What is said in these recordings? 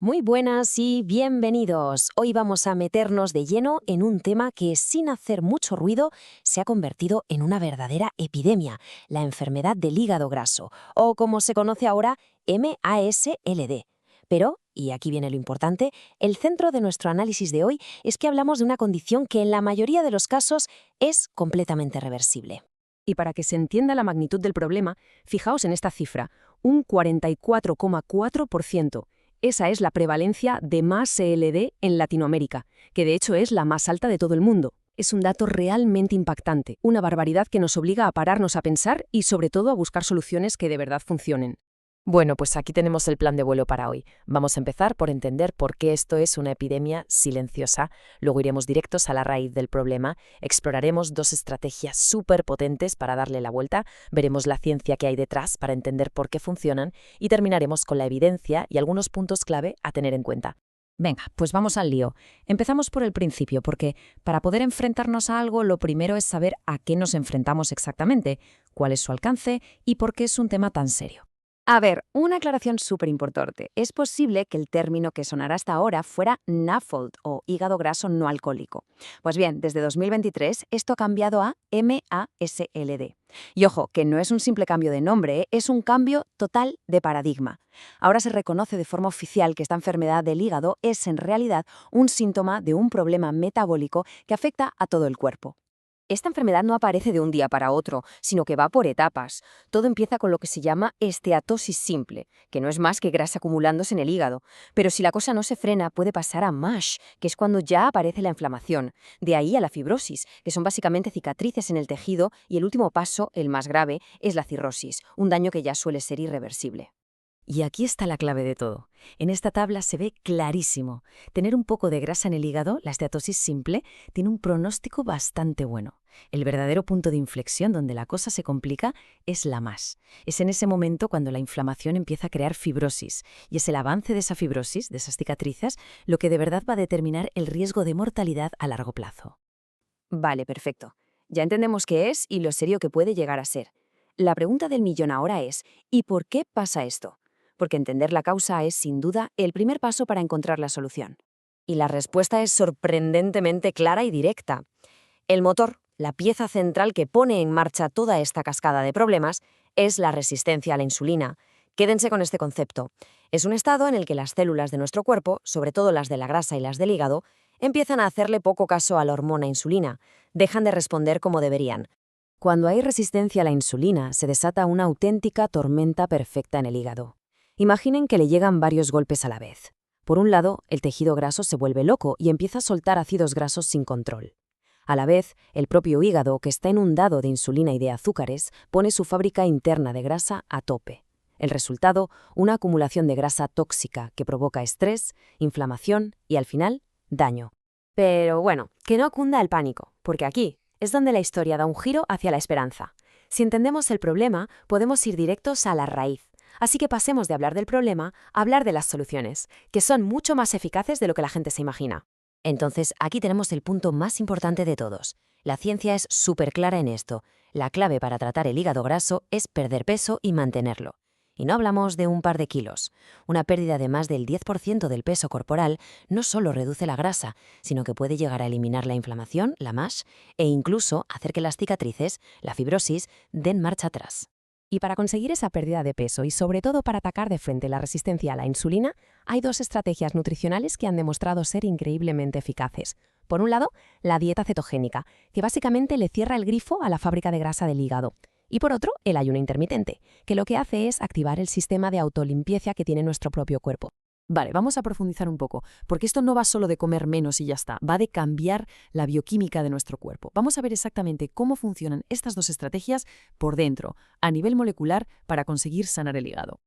Muy buenas y bienvenidos. Hoy vamos a meternos de lleno en un tema que, sin hacer mucho ruido, se ha convertido en una verdadera epidemia, la enfermedad del hígado graso, o como se conoce ahora, MASLD. Pero, y aquí viene lo importante, el centro de nuestro análisis de hoy es que hablamos de una condición que en la mayoría de los casos es completamente reversible. Y para que se entienda la magnitud del problema, fijaos en esta cifra, un 44,4%. Esa es la prevalencia de MASLD en Latinoamérica, que de hecho es la más alta de todo el mundo. Es un dato realmente impactante, una barbaridad que nos obliga a pararnos a pensar y sobre todo a buscar soluciones que de verdad funcionen. Bueno, pues aquí tenemos el plan de vuelo para hoy. Vamos a empezar por entender por qué esto es una epidemia silenciosa, luego iremos directos a la raíz del problema, exploraremos dos estrategias súper potentes para darle la vuelta, veremos la ciencia que hay detrás para entender por qué funcionan y terminaremos con la evidencia y algunos puntos clave a tener en cuenta. Venga, pues vamos al lío. Empezamos por el principio, porque para poder enfrentarnos a algo, lo primero es saber a qué nos enfrentamos exactamente, cuál es su alcance y por qué es un tema tan serio. A ver, una aclaración súper importante. Es posible que el término que sonara hasta ahora fuera NAFLD o hígado graso no alcohólico. Pues bien, desde 2023 esto ha cambiado a MASLD. Y ojo, que no es un simple cambio de nombre, es un cambio total de paradigma. Ahora se reconoce de forma oficial que esta enfermedad del hígado es en realidad un síntoma de un problema metabólico que afecta a todo el cuerpo. Esta enfermedad no aparece de un día para otro, sino que va por etapas. Todo empieza con lo que se llama esteatosis simple, que no es más que grasa acumulándose en el hígado. Pero si la cosa no se frena, puede pasar a MASH, que es cuando ya aparece la inflamación. De ahí a la fibrosis, que son básicamente cicatrices en el tejido, y el último paso, el más grave, es la cirrosis, un daño que ya suele ser irreversible. Y aquí está la clave de todo. En esta tabla se ve clarísimo. Tener un poco de grasa en el hígado, la esteatosis simple, tiene un pronóstico bastante bueno. El verdadero punto de inflexión donde la cosa se complica es la MASH. Es en ese momento cuando la inflamación empieza a crear fibrosis, y es el avance de esa fibrosis, de esas cicatrices, lo que de verdad va a determinar el riesgo de mortalidad a largo plazo. Vale, perfecto. Ya entendemos qué es y lo serio que puede llegar a ser. La pregunta del millón ahora es, ¿y por qué pasa esto? Porque entender la causa es, sin duda, el primer paso para encontrar la solución. Y la respuesta es sorprendentemente clara y directa. El motor, la pieza central que pone en marcha toda esta cascada de problemas, es la resistencia a la insulina. Quédense con este concepto. Es un estado en el que las células de nuestro cuerpo, sobre todo las de la grasa y las del hígado, empiezan a hacerle poco caso a la hormona insulina, dejan de responder como deberían. Cuando hay resistencia a la insulina, se desata una auténtica tormenta perfecta en el hígado. Imaginen que le llegan varios golpes a la vez. Por un lado, el tejido graso se vuelve loco y empieza a soltar ácidos grasos sin control. A la vez, el propio hígado, que está inundado de insulina y de azúcares, pone su fábrica interna de grasa a tope. El resultado, una acumulación de grasa tóxica que provoca estrés, inflamación y, al final, daño. Pero bueno, que no cunda el pánico, porque aquí es donde la historia da un giro hacia la esperanza. Si entendemos el problema, podemos ir directos a la raíz. Así que pasemos de hablar del problema a hablar de las soluciones, que son mucho más eficaces de lo que la gente se imagina. Entonces, aquí tenemos el punto más importante de todos. La ciencia es súper clara en esto. La clave para tratar el hígado graso es perder peso y mantenerlo. Y no hablamos de un par de kilos. Una pérdida de más del 10% del peso corporal no solo reduce la grasa, sino que puede llegar a eliminar la inflamación, la MASH, e incluso hacer que las cicatrices, la fibrosis, den marcha atrás. Y para conseguir esa pérdida de peso y sobre todo para atacar de frente la resistencia a la insulina, hay dos estrategias nutricionales que han demostrado ser increíblemente eficaces. Por un lado, la dieta cetogénica, que básicamente le cierra el grifo a la fábrica de grasa del hígado. Y por otro, el ayuno intermitente, que lo que hace es activar el sistema de autolimpieza que tiene nuestro propio cuerpo. Vale, vamos a profundizar un poco, porque esto no va solo de comer menos y ya está, va de cambiar la bioquímica de nuestro cuerpo. Vamos a ver exactamente cómo funcionan estas dos estrategias por dentro, a nivel molecular, para conseguir sanar el hígado.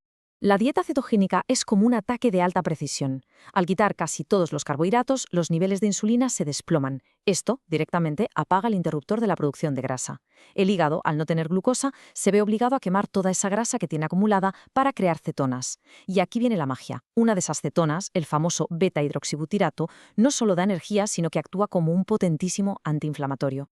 La dieta cetogénica es como un ataque de alta precisión. Al quitar casi todos los carbohidratos, los niveles de insulina se desploman. Esto directamente apaga el interruptor de la producción de grasa. El hígado, al no tener glucosa, se ve obligado a quemar toda esa grasa que tiene acumulada para crear cetonas. Y aquí viene la magia. Una de esas cetonas, el famoso beta-hidroxibutirato, no solo da energía, sino que actúa como un potentísimo antiinflamatorio.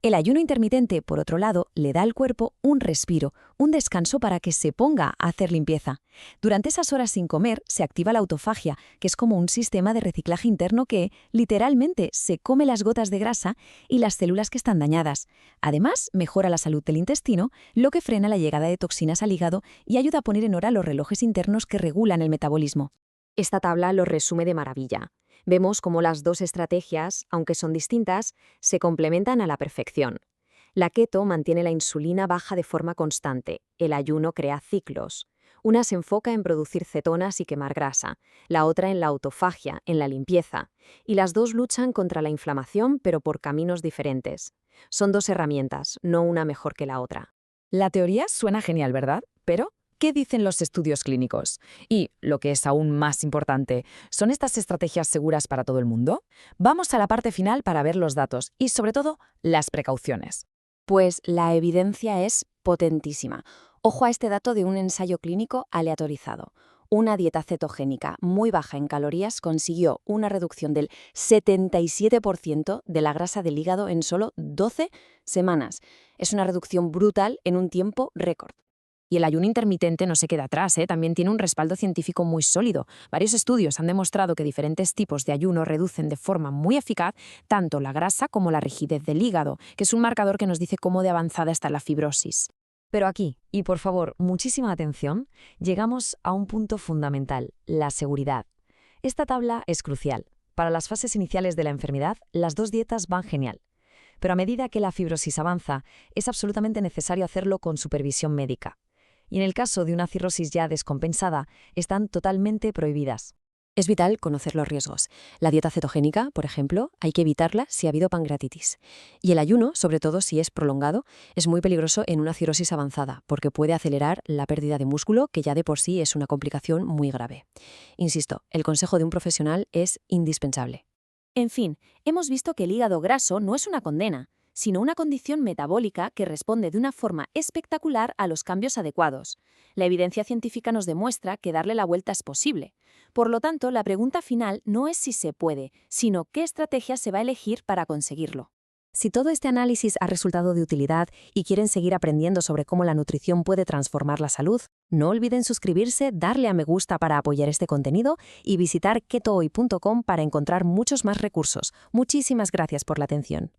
El ayuno intermitente, por otro lado, le da al cuerpo un respiro, un descanso para que se ponga a hacer limpieza. Durante esas horas sin comer se activa la autofagia, que es como un sistema de reciclaje interno que, literalmente, se come las gotas de grasa y las células que están dañadas. Además, mejora la salud del intestino, lo que frena la llegada de toxinas al hígado y ayuda a poner en hora los relojes internos que regulan el metabolismo. Esta tabla lo resume de maravilla. Vemos cómo las dos estrategias, aunque son distintas, se complementan a la perfección. La keto mantiene la insulina baja de forma constante, el ayuno crea ciclos. Una se enfoca en producir cetonas y quemar grasa, la otra en la autofagia, en la limpieza, y las dos luchan contra la inflamación pero por caminos diferentes. Son dos herramientas, no una mejor que la otra. La teoría suena genial, ¿verdad? Pero ¿qué dicen los estudios clínicos? Y, lo que es aún más importante, ¿son estas estrategias seguras para todo el mundo? Vamos a la parte final para ver los datos y, sobre todo, las precauciones. Pues la evidencia es potentísima. Ojo a este dato de un ensayo clínico aleatorizado. Una dieta cetogénica muy baja en calorías consiguió una reducción del 77% de la grasa del hígado en solo 12 semanas. Es una reducción brutal en un tiempo récord. Y el ayuno intermitente no se queda atrás, también tiene un respaldo científico muy sólido. Varios estudios han demostrado que diferentes tipos de ayuno reducen de forma muy eficaz tanto la grasa como la rigidez del hígado, que es un marcador que nos dice cómo de avanzada está la fibrosis. Pero aquí, y por favor, muchísima atención, llegamos a un punto fundamental, la seguridad. Esta tabla es crucial. Para las fases iniciales de la enfermedad, las dos dietas van genial. Pero a medida que la fibrosis avanza, es absolutamente necesario hacerlo con supervisión médica. Y en el caso de una cirrosis ya descompensada, están totalmente prohibidas. Es vital conocer los riesgos. La dieta cetogénica, por ejemplo, hay que evitarla si ha habido pancreatitis. Y el ayuno, sobre todo si es prolongado, es muy peligroso en una cirrosis avanzada, porque puede acelerar la pérdida de músculo, que ya de por sí es una complicación muy grave. Insisto, el consejo de un profesional es indispensable. En fin, hemos visto que el hígado graso no es una condena, sino una condición metabólica que responde de una forma espectacular a los cambios adecuados. La evidencia científica nos demuestra que darle la vuelta es posible. Por lo tanto, la pregunta final no es si se puede, sino qué estrategia se va a elegir para conseguirlo. Si todo este análisis ha resultado de utilidad y quieren seguir aprendiendo sobre cómo la nutrición puede transformar la salud, no olviden suscribirse, darle a me gusta para apoyar este contenido y visitar ketohoy.com para encontrar muchos más recursos. Muchísimas gracias por la atención.